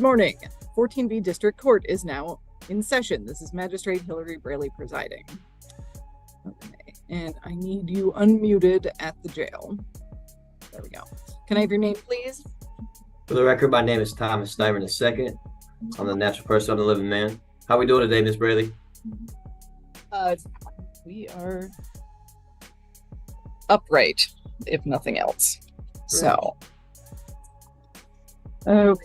Good morning. 14B District Court is now in session. This is Magistrate Hillary Braley presiding. Okay, and I need you unmuted at the jail. There we go. Can I have your name, please? For the record, my name is Thomas Styron II. I'm the natural person, I'm the living man. How we doing today, Miss Braley? We are upright, if nothing else. Great. So, okay.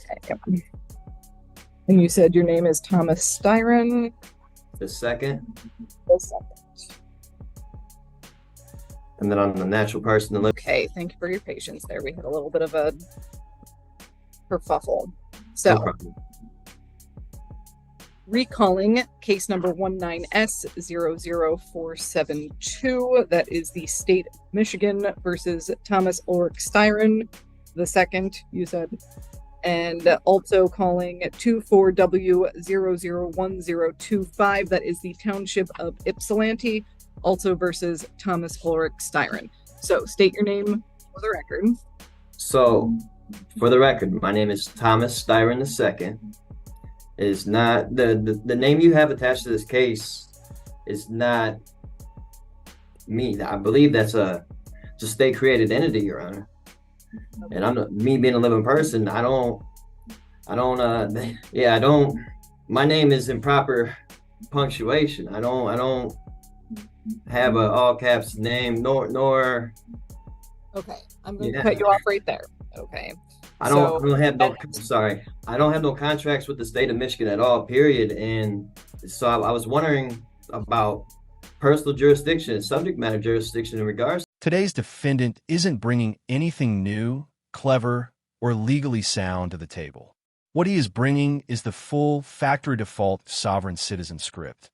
And you said your name is Thomas Styron? The second. The second. And then I'm the natural person. Okay, thank you for your patience there. We had a little bit of a kerfuffle. So, no recalling case number 19S00472, that is the state of Michigan versus Thomas Ulrich Styron, the second, you said. And also calling 24W001025, that is the township of Ypsilanti, also versus Thomas Ulrich Styron. So state your name for the record. So, for the record, my name is Thomas Styron II. Is not the name you have attached to this case is not me. I believe that's a state created entity, Your Honor. Okay. And me being a living person, my name is in proper punctuation. I don't have a all caps name nor. Okay, I'm going to cut you off right there. Okay. I don't have no contracts with the state of Michigan at all, period. And so I was wondering about personal jurisdiction, subject matter jurisdiction in regards. Today's defendant isn't bringing anything new, clever, or legally sound to the table. What he is bringing is the full factory default sovereign citizen script,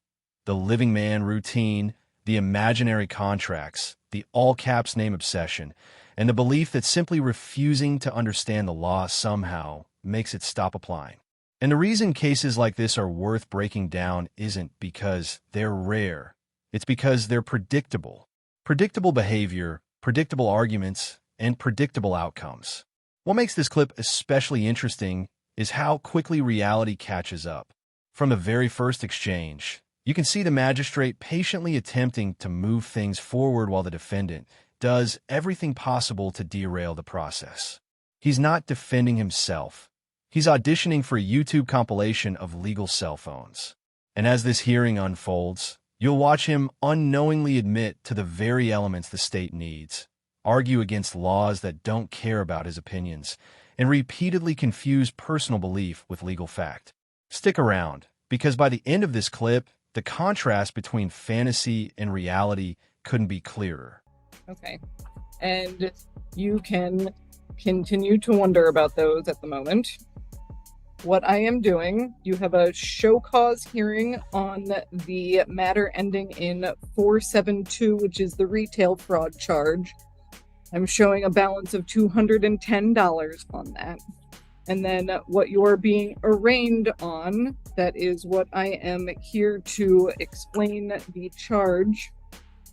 the living man routine, the imaginary contracts, the all caps name obsession, and the belief that simply refusing to understand the law somehow makes it stop applying. And the reason cases like this are worth breaking down isn't because they're rare. It's because they're predictable. Predictable behavior, predictable arguments, and predictable outcomes. What makes this clip especially interesting is how quickly reality catches up. From the very first exchange, you can see the magistrate patiently attempting to move things forward while the defendant does everything possible to derail the process. He's not defending himself. He's auditioning for a YouTube compilation of legal cell phones. And as this hearing unfolds, you'll watch him unknowingly admit to the very elements the state needs, argue against laws that don't care about his opinions, and repeatedly confuse personal belief with legal fact. Stick around, because by the end of this clip, the contrast between fantasy and reality couldn't be clearer. Okay, and you can continue to wonder about those at the moment. What I am doing, you have a show cause hearing on the matter ending in 472, which is the retail fraud charge. I'm showing a balance of $210 on that. And then what you're being arraigned on, that is what I am here to explain the charge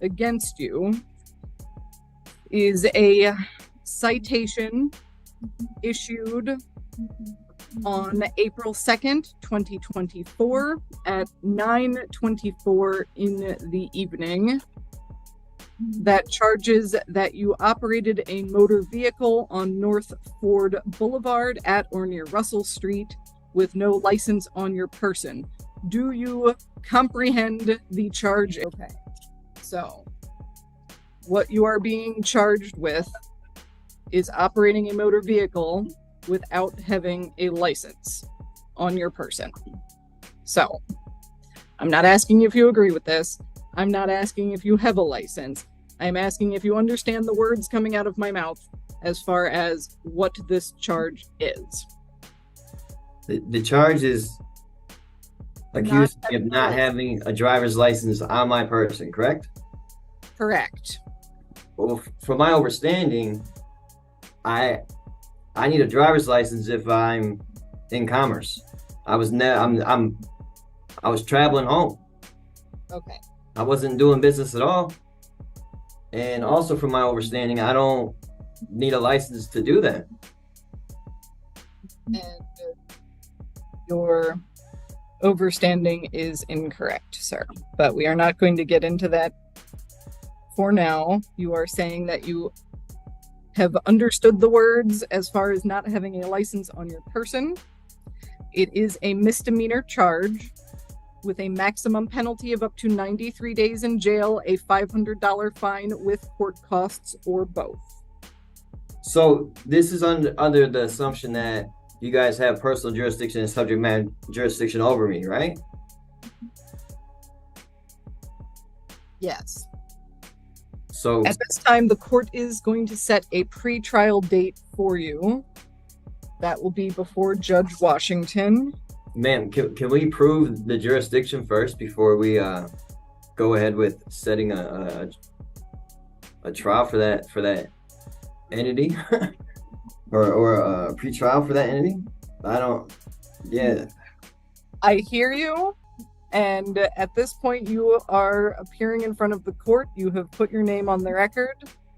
against you, is a citation issued on April 2nd, 2024 at 9:24 in the evening that charges that you operated a motor vehicle on North Ford Boulevard at or near Russell Street with no license on your person. Do you comprehend the charge? Okay, so what you are being charged with is operating a motor vehicle without having a license on your person. So, I'm not asking if you agree with this. I'm not asking if you have a license. I'm asking if you understand the words coming out of my mouth as far as what this charge is. The charge is accused of not having a driver's license on my person, correct? Correct. Well, from my understanding, I need a driver's license if I'm in commerce. I was traveling home. Okay. I wasn't doing business at all. And also from my understanding, I don't need a license to do that. And Your overstanding is incorrect, sir. But we are not going to get into that for now. You are saying that you have understood the words as far as not having a license on your person. It is a misdemeanor charge with a maximum penalty of up to 93 days in jail, a $500 fine with court costs, or both. So this is under the assumption that you guys have personal jurisdiction and subject matter jurisdiction over me, right? Yes. So at this time, the court is going to set a pre-trial date for you. That will be before Judge Washington. Ma'am, can we prove the jurisdiction first before we go ahead with setting a trial for that entity or a pre-trial for that entity? I hear you, and at this point you are appearing in front of the court. You have put your name on the record,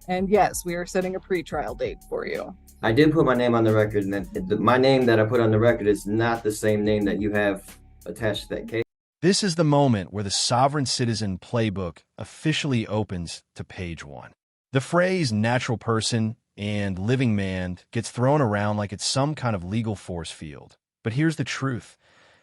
and yes, we are setting a pre-trial date for you. I did put my name on the record, and my name that I put on the record is not the same name that you have attached to that case. This is the moment where the sovereign citizen playbook officially opens to page 1. The phrase natural person and living man gets thrown around like it's some kind of legal force field. But here's the truth.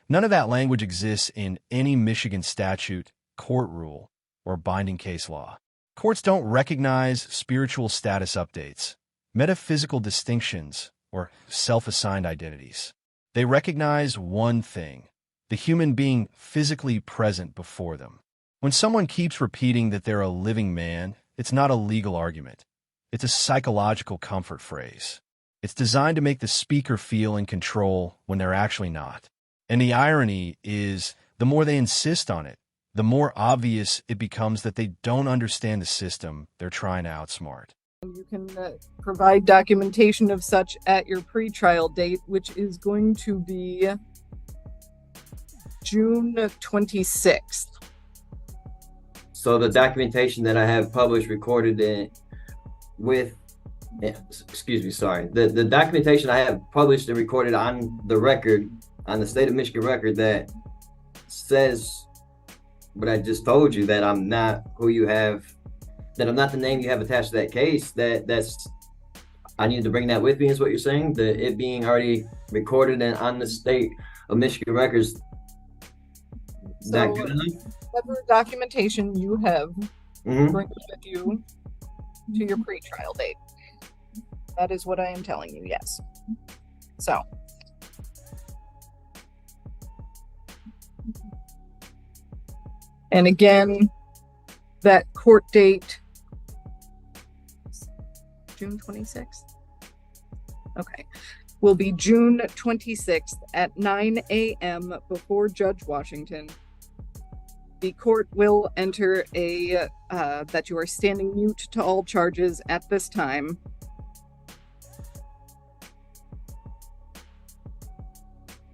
None of that language exists in any Michigan statute, court rule, or binding case law. Courts don't recognize spiritual status updates, metaphysical distinctions, or self-assigned identities. They recognize one thing: the human being physically present before them. When someone keeps repeating that they're a living man, it's not a legal argument. It's a psychological comfort phrase. It's designed to make the speaker feel in control when they're actually not. And the irony is, the more they insist on it, the more obvious it becomes that they don't understand the system they're trying to outsmart. You can provide documentation of such at your pre-trial date, which is going to be June 26th. So the documentation that I have published, recorded the documentation I have published and recorded on the record, on the state of Michigan record, that says what I just told you, that I'm not who you have, that I'm not the name you have attached to that case. That's I need to bring that with me, is what you're saying? It being already recorded and on the state of Michigan records. Is that good enough? Whatever documentation you have, Mm-hmm. bring it with you to your pre-trial date. That is what I am telling you, yes. So. And again, that court date, June 26th? Okay. Will be June 26th at 9 a.m. before Judge Washington. The court will enter that you are standing mute to all charges at this time.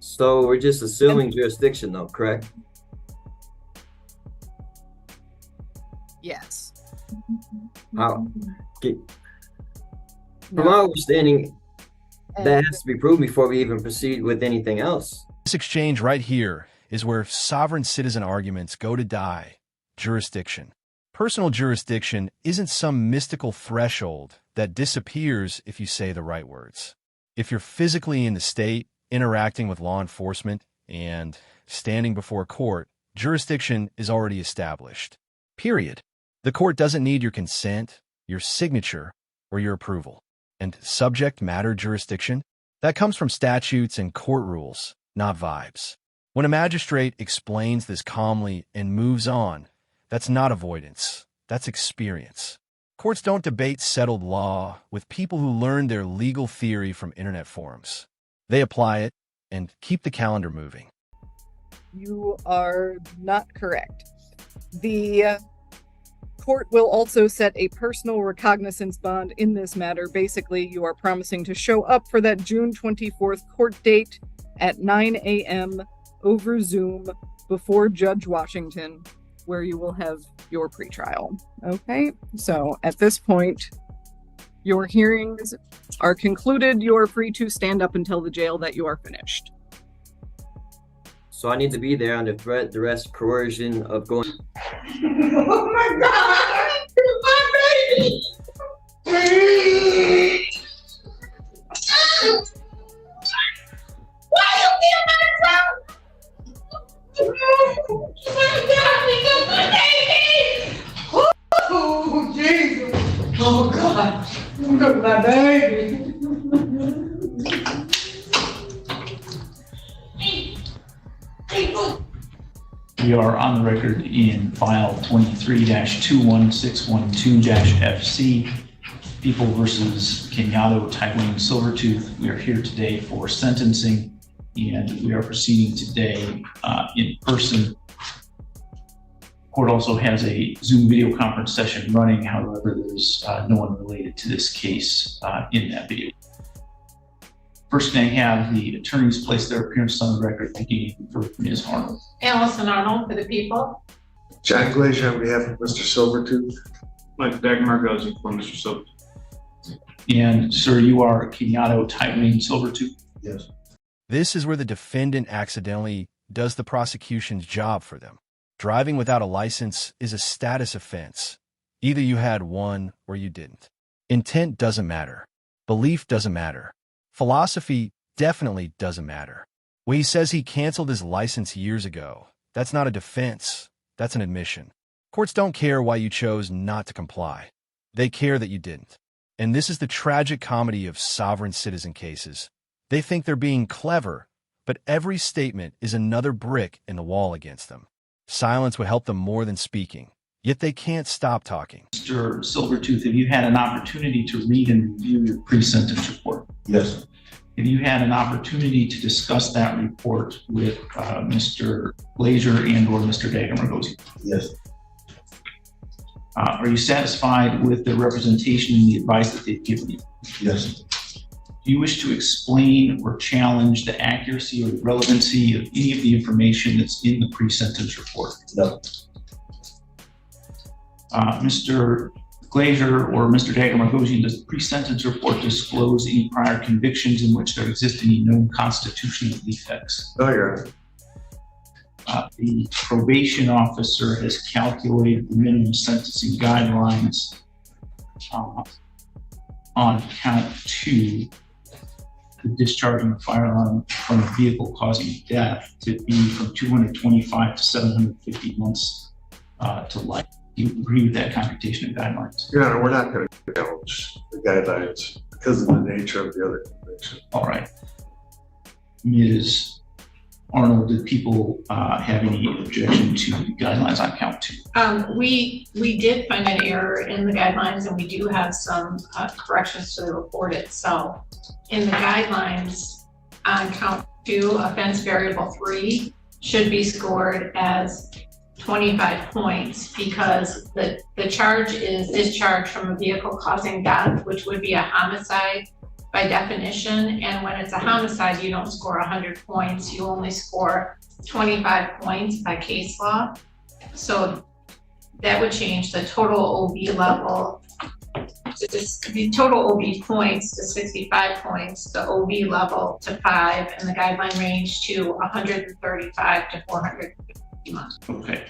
So we're just assuming jurisdiction, though, correct? Yes. How? From my understanding, that has to be proved before we even proceed with anything else. This exchange right here is where sovereign citizen arguments go to die: jurisdiction. Personal jurisdiction isn't some mystical threshold that disappears if you say the right words. If you're physically in the state, interacting with law enforcement, and standing before court, jurisdiction is already established. Period. The court doesn't need your consent, your signature, or your approval. And subject matter jurisdiction? That comes from statutes and court rules, not vibes. When a magistrate explains this calmly and moves on, that's not avoidance, that's experience. Courts don't debate settled law with people who learned their legal theory from internet forums. They apply it and keep the calendar moving. You are not correct. The court will also set a personal recognizance bond in this matter. Basically, you are promising to show up for that June 24th court date at 9 a.m. over Zoom before Judge Washington, where you will have your pretrial. Okay, so at this point, your hearings are concluded. You are free to stand up and tell the jail that you are finished. So I need to be there under threat, duress, coercion of going. Oh my God! My baby! Why you kill my son? My God, we got my baby! Oh, Jesus! Oh God! We got my baby! We are on the record in file 23-21612-FC, People versus Kenyatta, Tywin Silvertooth. We are here today for sentencing, and we are proceeding today in person. Court also has a Zoom video conference session running. However, there's no one related to this case in that video. First, can I have the attorneys place their appearances on the record, beginning with Ms. Arnold. Allison Arnold for the people. John Glazier on behalf of Mr. Silvertooth. Mike Dagmar-Gozi for Mr. Silvertooth. And sir, you are Kenyatta Tywin Silvertooth. Yes. This is where the defendant accidentally does the prosecution's job for them. Driving without a license is a status offense. Either you had one or you didn't. Intent doesn't matter. Belief doesn't matter. Philosophy definitely doesn't matter. When he says he canceled his license years ago, that's not a defense. That's an admission. Courts don't care why you chose not to comply. They care that you didn't. And this is the tragic comedy of sovereign citizen cases. They think they're being clever, but every statement is another brick in the wall against them. Silence would help them more than speaking, yet they can't stop talking. Mr. Silvertooth, have you had an opportunity to read and review your pre-sentence report? Yes. Have you had an opportunity to discuss that report with Mr. Glazier and or Mr. Dagmar-Gozi? Yes. Are you satisfied with the representation and the advice that they've given you? Yes. Do you wish to explain or challenge the accuracy or the relevancy of any of the information that's in the pre-sentence report? No. Mr. Glazier or Mr. Dagmar-Gozi, does the pre-sentence report disclose any prior convictions in which there exist any known constitutional defects? No, Your Honor. The probation officer has calculated the minimum sentencing guidelines on count 2, the discharging of firearm from a vehicle causing death, to be from 225 to 750 months to life. Do you agree with that computation of guidelines? Your Honor, we're not going to challenge the guidelines because of the nature of the other conviction. All right. Ms. Arnold, did people have any objection to the guidelines on count 2? We did find an error in the guidelines, and we do have some corrections to the report itself. In the guidelines on count 2, offense variable 3 should be scored as 25 points because the charge is discharge from a vehicle causing death, which would be a homicide by definition. And when it's a homicide, you don't score 100 points. You only score 25 points by case law. So that would change the total OB level, the total OB points to 65 points, the OB level to 5, and the guideline range to 135 to 450 months. Okay.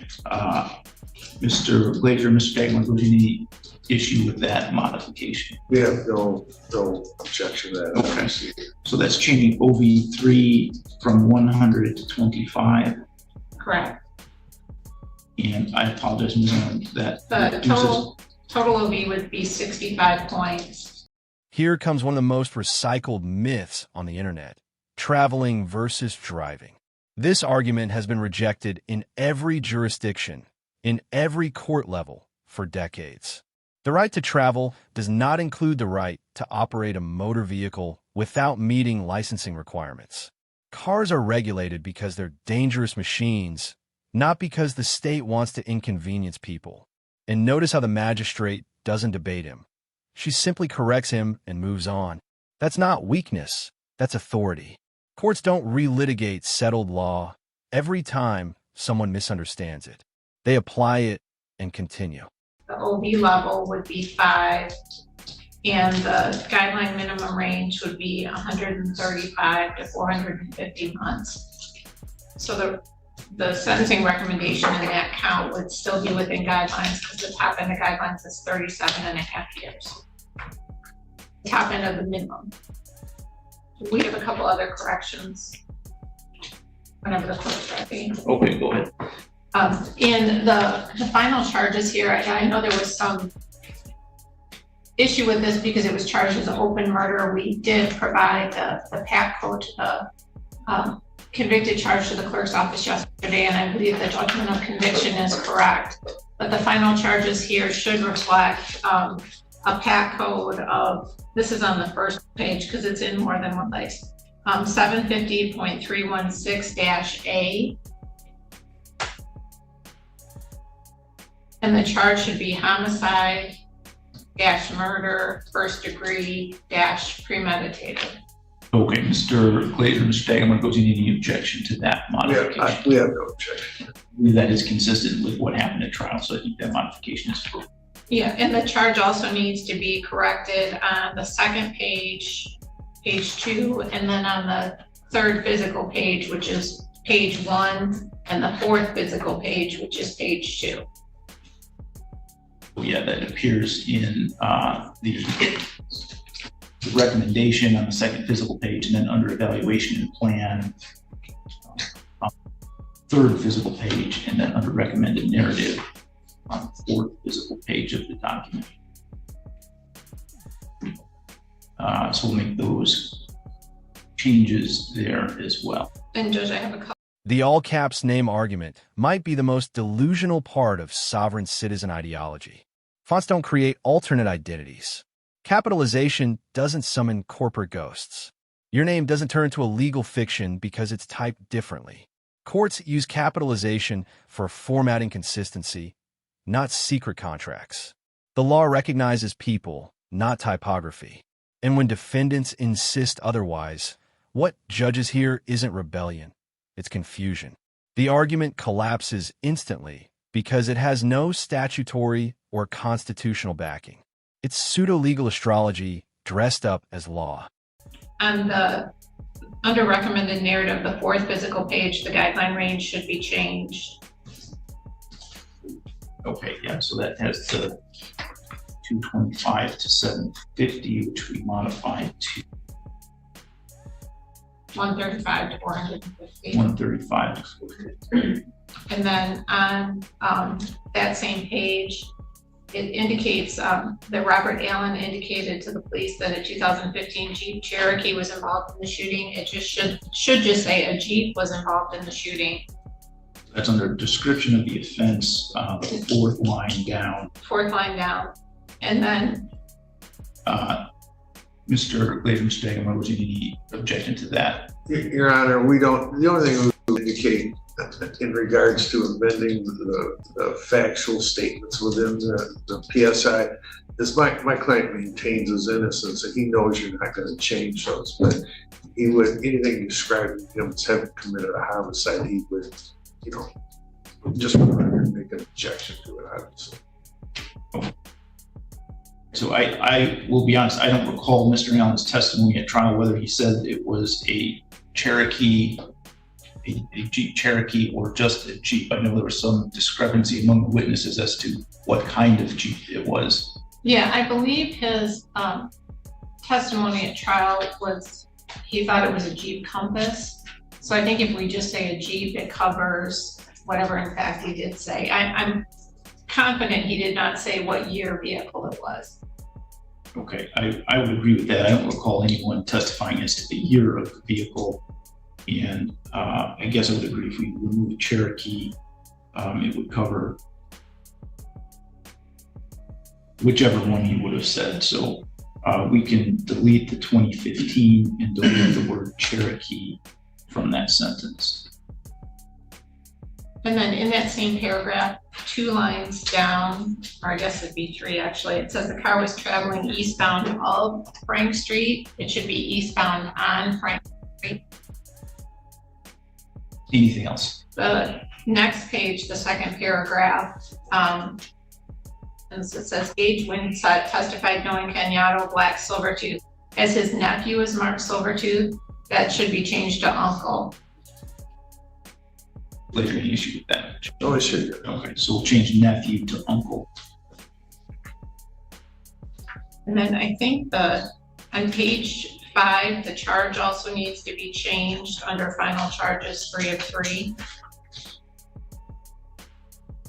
Mr. Glazier, Mr. Dagmar-Gozi, any issue with that modification? We have no objection to that. Okay. So that's changing OB3 from 100 to 25. Correct. And I apologize, Ms. Arnold, that The total OB would be 65 points. Here comes one of the most recycled myths on the internet: traveling versus driving. This argument has been rejected in every jurisdiction, in every court level, for decades. The right to travel does not include the right to operate a motor vehicle without meeting licensing requirements. Cars are regulated because they're dangerous machines, not because the state wants to inconvenience people. And notice how the magistrate doesn't debate him. She simply corrects him and moves on. That's not weakness, that's authority. Courts don't relitigate settled law every time someone misunderstands it. They apply it and continue. The OB level would be 5, and the guideline minimum range would be 135 to 450 months. So the sentencing recommendation in that count would still be within guidelines because the top end of guidelines is 37.5 years. Top end of the minimum. We have a couple other corrections. Whenever the clerk's ready. Okay, go ahead. In the final charges here, I know there was some issue with this because it was charged as an open murder. We did provide the PAC code to the convicted charge to the clerk's office yesterday, and I believe the judgment of conviction is correct. But the final charges here should reflect a PAC code of, this is on the first page because it's in more than one place, 750.316-A. And the charge should be homicide, murder, first degree, premeditated. Okay, Mr. Glazer, Mr. Dagenham, goes in any objection to that modification? We have no objection. That is consistent with what happened at trial, so I think that modification is approved. Yeah, and the charge also needs to be corrected on the second page, page 2, and then on the third physical page, which is page 1, and the fourth physical page, which is page 2. Yeah, that appears in the recommendation on the second physical page, and then under evaluation and plan, third physical page, and then under recommended narrative on the fourth physical page of the document. So we'll make those changes there as well. And Judge, I have a couple. The all caps name argument might be the most delusional part of sovereign citizen ideology. Fonts don't create alternate identities. Capitalization doesn't summon corporate ghosts. Your name doesn't turn into a legal fiction because it's typed differently. Courts use capitalization for formatting consistency, not secret contracts. The law recognizes people, not typography. And when defendants insist otherwise, what judges here isn't rebellion, it's confusion. The argument collapses instantly because it has no statutory or constitutional backing. It's pseudo-legal astrology dressed up as law. On the under recommended narrative, the fourth physical page, the guideline range should be changed. Okay, yeah, so that has the 225 to 750, which we modified to 135 to 450. 135 to 450. And then on that same page, it indicates that Robert Allen indicated to the police that a 2015 Jeep Cherokee was involved in the shooting. It just should just say a Jeep was involved in the shooting. That's under description of the offense, the fourth line down. Fourth line down. And then Mr. Glazer, Mr. Dagenham, was any objection to that? Your Honor, we don't, the only thing we indicate in regards to amending the factual statements within the PSI is my client maintains his innocence and he knows you're not going to change those, but he would, anything describing him as having committed a homicide, he would, just make an objection to it, obviously. So I will be honest, I don't recall Mr. Allen's testimony at trial, whether he said it was a Cherokee, a Jeep Cherokee, or just a Jeep. I know there was some discrepancy among the witnesses as to what kind of Jeep it was. yeah, I believe his testimony at trial was, he thought it was a Jeep Compass. So I think if we just say a Jeep, it covers whatever in fact he did say. I'm confident he did not say what year vehicle it was. Okay, I would agree with that. I don't recall anyone testifying as to the year of the vehicle. And I guess I would agree if we remove Cherokee, it would cover whichever one he would have said. So we can delete the 2015 and delete the word Cherokee from that sentence. And then in that same paragraph, 2 lines down, or I guess it'd be 3 actually, it says the car was traveling eastbound of Frank Street. It should be eastbound on Frank Street. Anything else? The next page, the second paragraph, and it says Gage Winsett testified knowing Kenyatta Black Silvertooth as his nephew is Mark Silvertooth. That should be changed to uncle. Later, any issue with that? No issue. Okay, so we'll change nephew to uncle. And then I think on page 5, the charge also needs to be changed under final charges 3 of 3.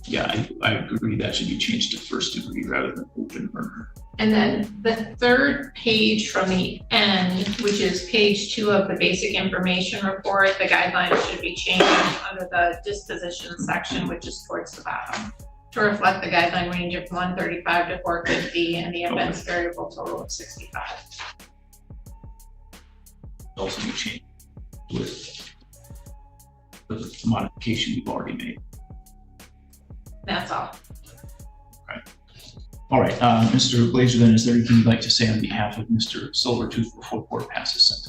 Yeah, I agree that should be changed to first degree rather than open murder. And then the third page from the end, which is page 2 of the basic information report, the guidelines should be changed under the disposition section, which is towards the bottom, to reflect the guideline range of 135 to 450 and the offense variable total of 65. Also be changed with the modification we've already made. That's all. All right, Mr. Glazer, then is there anything you'd like to say on behalf of Mr. Silvertooth before court passes sentence?